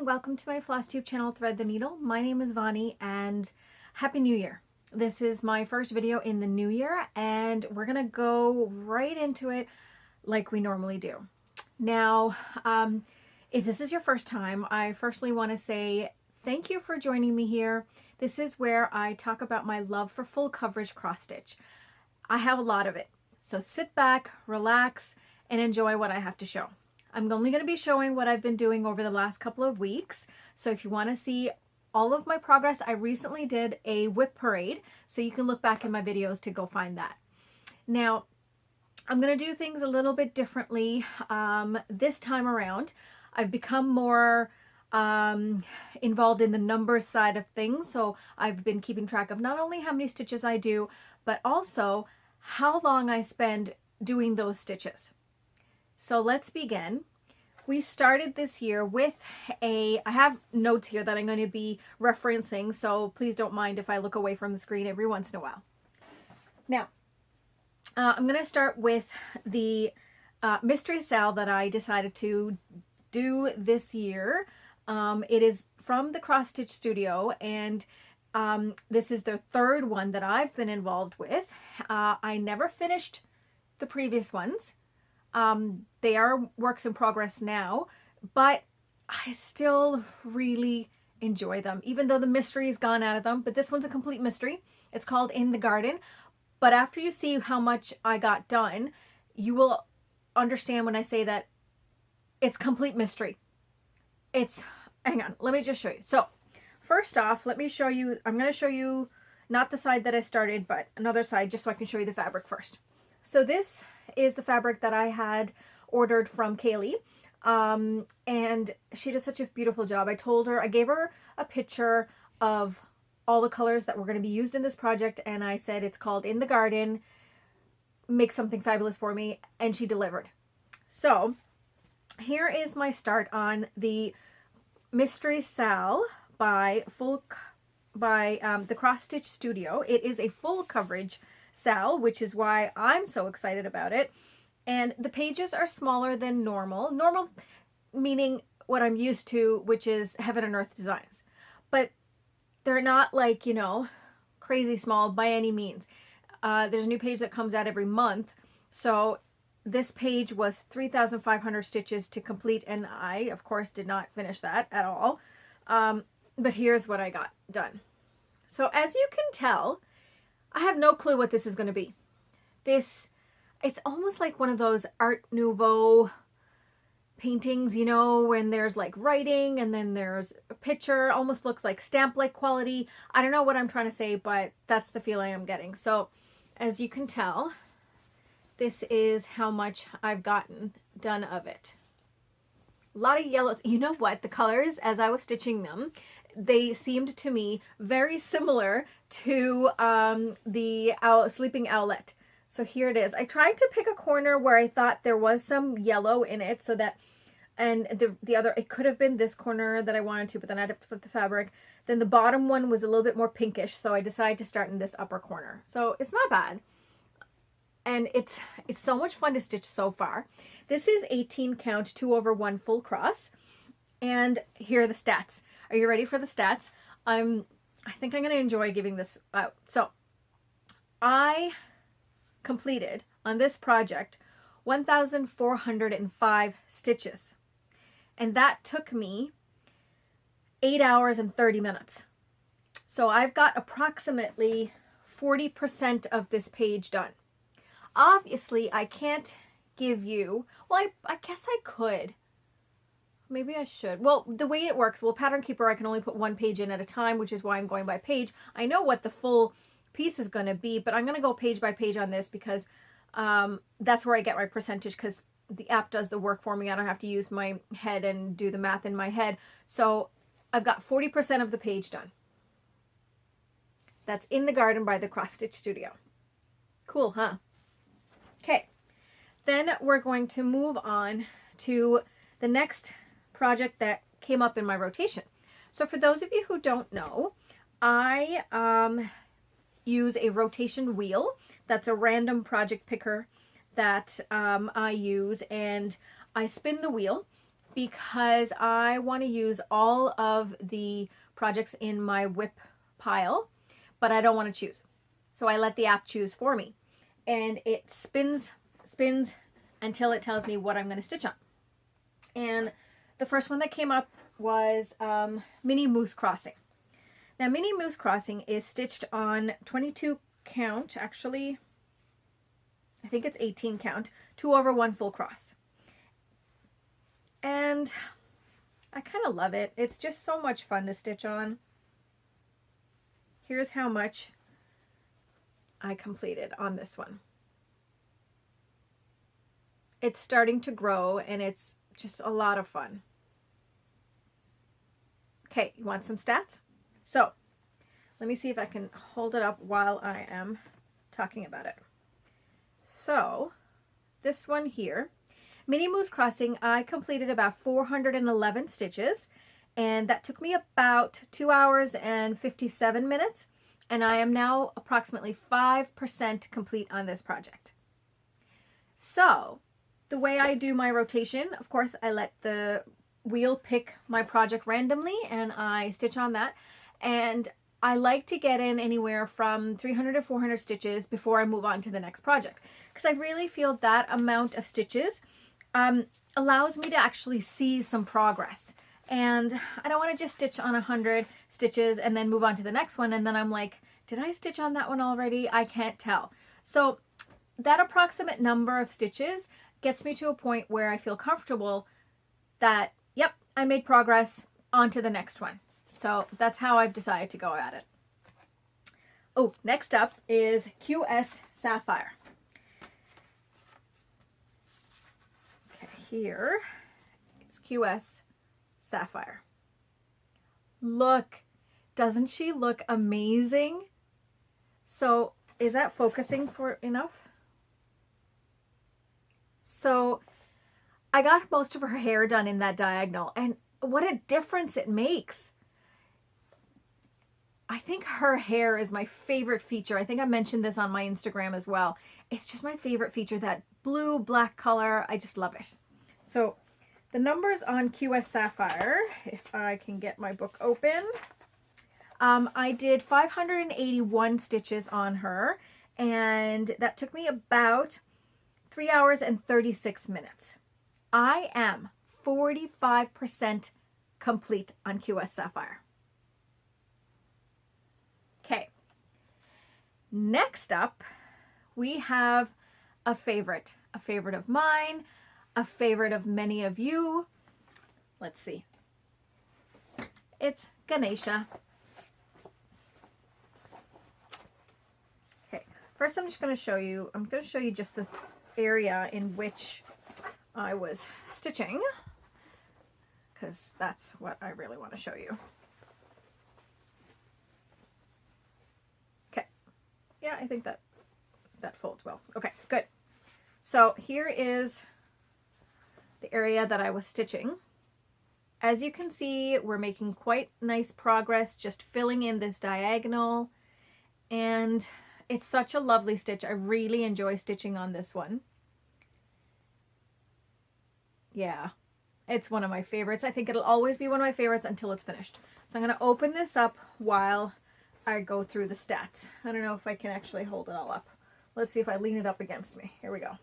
everyone, welcome to my Flosstube channel, Thread the Needle. My name is Vani and Happy New Year. This is my first video in the new year and we're gonna go right into it like we normally do. Now, if this is your first time, I firstly want to say thank you for joining me here. This is where I talk about my love for full coverage cross stitch. I have a lot of it, so sit back, relax, and enjoy what I have to show. I'm only going to be showing what I've been doing over the last couple of weeks. So if you want to see all of my progress, I recently did a whip parade, so you can look back in my videos to go find that. Now, I'm going to do things a little bit differently this time around. I've become more involved in the numbers side of things, so I've been keeping track of not only how many stitches I do, but also how long I spend doing those stitches. So let's begin. We started this year with I have notes here that I'm going to be referencing, so please don't mind if I look away from the screen every once in a while. Now, I'm going to start with the mystery sal that I decided to do this year. It is from the Cross Stitch Studio, and this is the third one that I've been involved with. I never finished the previous ones. They are works in progress now, but I still really enjoy them, even though the mystery is gone out of them. But this one's a complete mystery. It's called In the Garden. But after you see how much I got done, you will understand when I say that it's complete mystery. Hang on, let me just show you. So first off, let me show you, I'm going to show you not the side that I started, but another side just so I can show you the fabric first. So this is the fabric that I had ordered from Kaylee, and she did such a beautiful job. I gave her a picture of all the colors that were going to be used in this project, and I said it's called In the Garden, make something fabulous for me, and she delivered. So here is my start on the Mystery Sal by the Cross Stitch Studio. It is a full coverage sal, which is why I'm so excited about it. And the pages are smaller than normal. Normal meaning what I'm used to, which is Heaven and Earth designs. But they're not like, you know, crazy small by any means. There's a new page that comes out every month. So this page was 3,500 stitches to complete, and I, of course, did not finish that at all. But here's what I got done. So as you can tell, I have no clue what this is going to be. It's almost like one of those Art Nouveau paintings, you know, when there's like writing and then there's a picture, almost looks like stamp-like quality. I don't know what I'm trying to say, but that's the feeling I'm getting. So as you can tell, this is how much I've gotten done of it. A lot of yellows. You know what? The colors, as I was stitching them, they seemed to me very similar to the Sleeping Owlet. So here it is. I tried to pick a corner where I thought there was some yellow in it, so that, and the other, it could have been this corner that I wanted to, but then I'd have to flip the fabric. Then the bottom one was a little bit more pinkish, so I decided to start in this upper corner. So it's not bad. And it's so much fun to stitch so far. This is 18 count 2/1 full cross. And here are the stats. Are you ready for the stats? I think I'm going to enjoy giving this out. So I completed on this project 1,405 stitches. And that took me 8 hours and 30 minutes. So I've got approximately 40% of this page done. Obviously, I can't give you, well, I guess I could. Maybe I should. Well, the way it works, well, Pattern Keeper, I can only put one page in at a time, which is why I'm going by page. I know what the full piece is going to be, but I'm going to go page by page on this because that's where I get my percentage, because the app does the work for me. I don't have to use my head and do the math in my head. So I've got 40% of the page done. That's In the Garden by the Cross Stitch Studio. Cool, huh? Okay. Then we're going to move on to the next project that came up in my rotation. So for those of you who don't know, I use a rotation wheel. That's a random project picker that I use, and I spin the wheel because I want to use all of the projects in my whip pile, but I don't want to choose. So I let the app choose for me, and it spins until it tells me what I'm going to stitch on. And the first one that came up was Mini Moose Crossing. Now, Mini Moose Crossing is stitched on 22 count, actually, I think it's 18 count, 2 over 1 full cross. And I kind of love it. It's just so much fun to stitch on. Here's how much I completed on this one. It's starting to grow and it's just a lot of fun. Okay, you want some stats? So let me see if I can hold it up while I am talking about it. So this one here, Mini Moose Crossing, I completed about 411 stitches, and that took me about 2 hours and 57 minutes, and I am now approximately 5% complete on this project. So the way I do my rotation, of course, I let the wheel pick my project randomly and I stitch on that, and I like to get in anywhere from 300 to 400 stitches before I move on to the next project, because I really feel that amount of stitches allows me to actually see some progress. And I don't want to just stitch on 100 stitches and then move on to the next one, and then I'm like, did I stitch on that one already? I can't tell. So that approximate number of stitches gets me to a point where I feel comfortable that, yep, I made progress, on to the next one. So that's how I've decided to go at it. Oh, next up is QS Sapphire. Okay, here is QS Sapphire. Look, doesn't she look amazing? So is that focusing for enough? So I got most of her hair done in that diagonal, and what a difference it makes. I think her hair is my favorite feature. I think I mentioned this on my Instagram as well. It's just my favorite feature, that blue black color. I just love it. So the numbers on QS Sapphire, if I can get my book open, I did 581 stitches on her, and that took me about 3 hours and 36 minutes. I am 45% complete on QS Sapphire. Okay, next up we have a favorite of mine, a favorite of many of you. Let's see. It's Ganesha. Okay, first I'm just going to show you, just the area in which I was stitching, because that's what I really want to show you. Okay, yeah, I think that folds well. Okay, good. So here is the area that I was stitching. As you can see, we're making quite nice progress, just filling in this diagonal, and it's such a lovely stitch. I really enjoy stitching on this one. Yeah, it's one of my favorites. I think it'll always be one of my favorites until it's finished. So I'm going to open this up while I go through the stats. I don't know if I can actually hold it all up. Let's see if I lean it up against me. Here we go.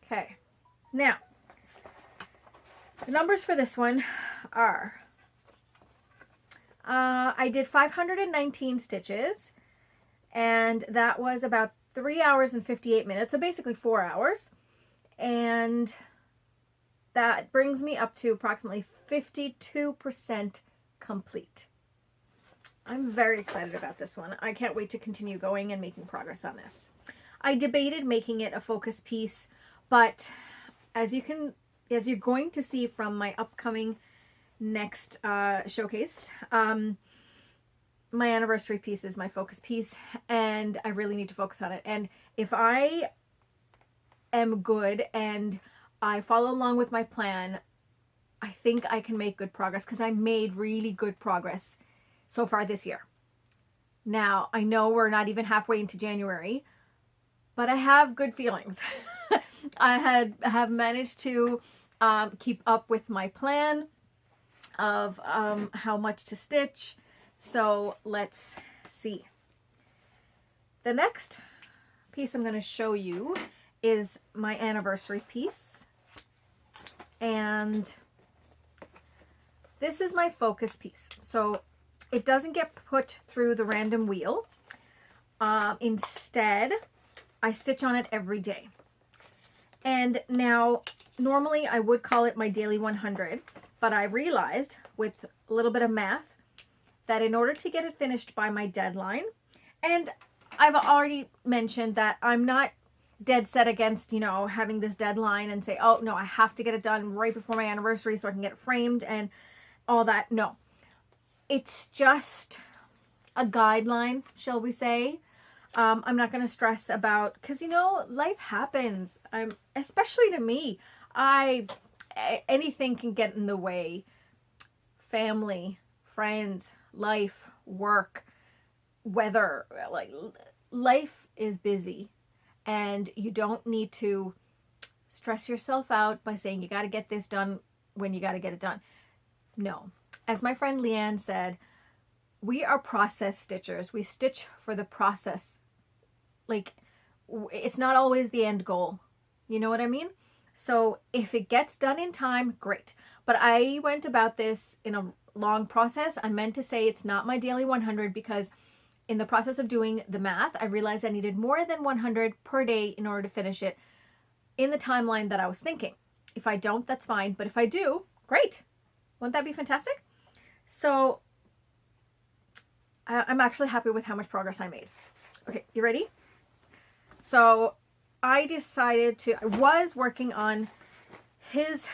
Okay, now the numbers for this one are, I did 519 stitches, and that was about 3 hours and 58 minutes, so basically 4 hours. And that brings me up to approximately 52% complete. I'm very excited about this one. I can't wait to continue going and making progress on this. I debated making it a focus piece, but as you're going to see from my upcoming next showcase, my anniversary piece is my focus piece, and I really need to focus on it. And if I am good and I follow along with my plan, I think I can make good progress, because I made really good progress so far this year. Now, I know we're not even halfway into January, but I have good feelings. I have managed to keep up with my plan of how much to stitch. So let's see. The next piece I'm going to show you is my anniversary piece. And this is my focus piece. So it doesn't get put through the random wheel. Instead, I stitch on it every day. And now, normally I would call it my daily 100, but I realized with a little bit of math that in order to get it finished by my deadline, and I've already mentioned that I'm not dead set against, you know, having this deadline and say, oh no, I have to get it done right before my anniversary so I can get it framed and all that. No, it's just a guideline, shall we say. I'm not going to stress about, because, you know, life happens. Especially to me, anything can get in the way. Family, friends, life, work, weather, like life is busy, and you don't need to stress yourself out by saying you got to get this done when you got to get it done. No. As my friend Leanne said, we are process stitchers. We stitch for the process. Like, it's not always the end goal. You know what I mean? So if it gets done in time, great. But I went about this in a long process. I meant to say it's not my daily 100 because in the process of doing the math, I realized I needed more than 100 per day in order to finish it in the timeline that I was thinking. If I don't, that's fine. But if I do, great. Wouldn't that be fantastic? So I'm actually happy with how much progress I made. Okay, you ready? So I decided I was working on his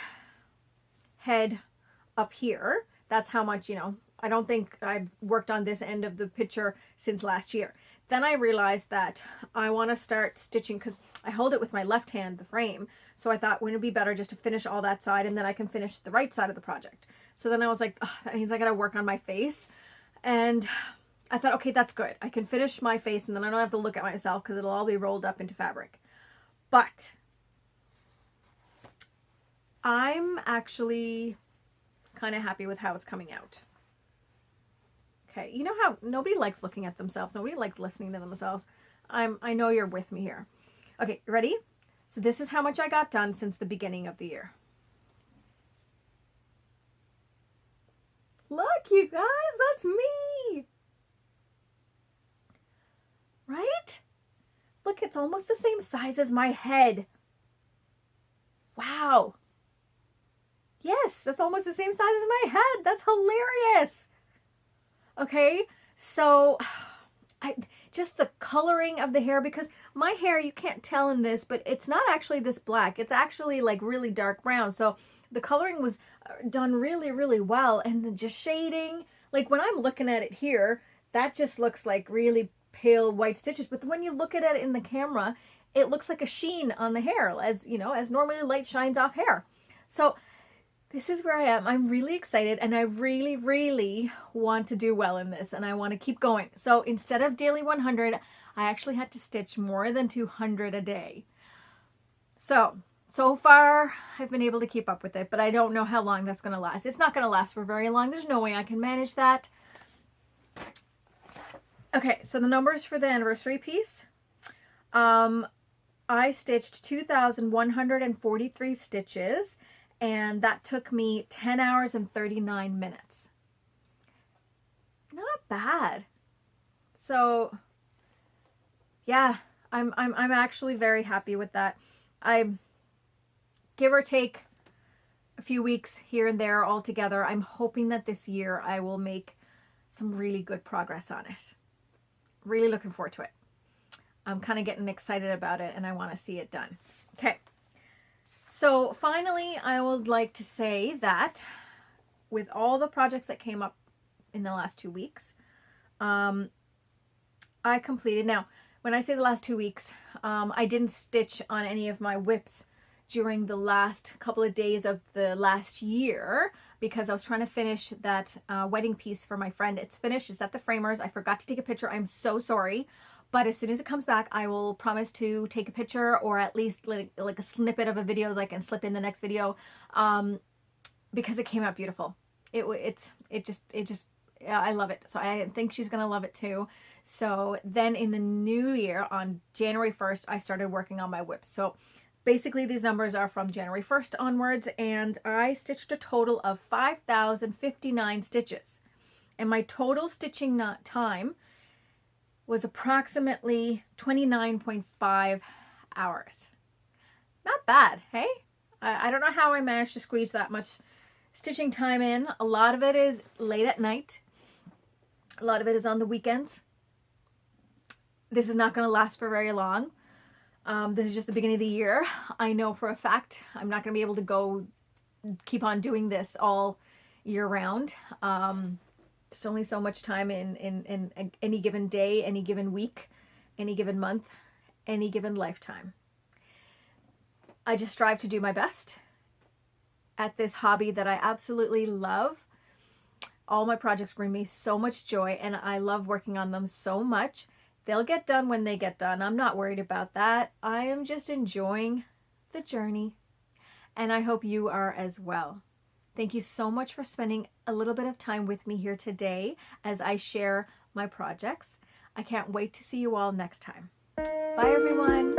head up here. That's how much, you know, I don't think I've worked on this end of the picture since last year. Then I realized that I want to start stitching because I hold it with my left hand, the frame. So I thought, wouldn't it be better just to finish all that side and then I can finish the right side of the project. So then I was like, oh, that means I got to work on my face. And I thought, okay, that's good. I can finish my face and then I don't have to look at myself because it'll all be rolled up into fabric. But I'm actually kind of happy with how it's coming out. Okay, you know how nobody likes looking at themselves. Nobody likes listening to themselves. I know you're with me here. Okay, ready? So this is how much I got done since the beginning of the year. Look, you guys, that's me. Right? Look, it's almost the same size as my head. Wow. Yes, that's almost the same size as my head. That's hilarious. Okay, so just the coloring of the hair, because my hair, you can't tell in this, but it's not actually this black. It's actually like really dark brown. So the coloring was done really, really well. And then just shading, like when I'm looking at it here, that just looks like really pale white stitches. But when you look at it in the camera, it looks like a sheen on the hair, as you know, as normally light shines off hair. So this is where I am. I'm really excited and I really, really want to do well in this and I want to keep going. So instead of daily 100, I actually had to stitch more than 200 a day. So far I've been able to keep up with it, but I don't know how long that's going to last. It's not going to last for very long. There's no way I can manage that. Okay, so the numbers for the anniversary piece. I stitched 2,143 stitches. And that took me 10 hours and 39 minutes. Not bad. So yeah, I'm actually very happy with that. I give or take a few weeks here and there all together. I'm hoping that this year I will make some really good progress on it. Really looking forward to it. I'm kind of getting excited about it and I want to see it done. Okay. So finally, I would like to say that with all the projects that came up in the last 2 weeks, I completed. Now, when I say the last 2 weeks, I didn't stitch on any of my whips during the last couple of days of the last year because I was trying to finish that wedding piece for my friend. It's finished. It's at the framers. I forgot to take a picture. I'm so sorry. But as soon as it comes back, I will promise to take a picture, or at least like a snippet of a video that I can slip in the next video, because it came out beautiful. It just I love it. So I think she's gonna love it too. So then in the new year, on January 1st, I started working on my whips. So basically these numbers are from January 1st onwards, and I stitched a total of 5,059 stitches. And my total stitching time was approximately 29.5 hours. Not bad, hey? I don't know how I managed to squeeze that much stitching time in. A lot of it is late at night. A lot of it is on the weekends. This is not going to last for very long. This is just the beginning of the year. I know for a fact I'm not going to be able to keep on doing this all year round. There's only so much time in any given day, any given week, any given month, any given lifetime. I just strive to do my best at this hobby that I absolutely love. All my projects bring me so much joy, and I love working on them so much. They'll get done when they get done. I'm not worried about that. I am just enjoying the journey, and I hope you are as well. Thank you so much for spending a little bit of time with me here today as I share my projects. I can't wait to see you all next time. Bye, everyone.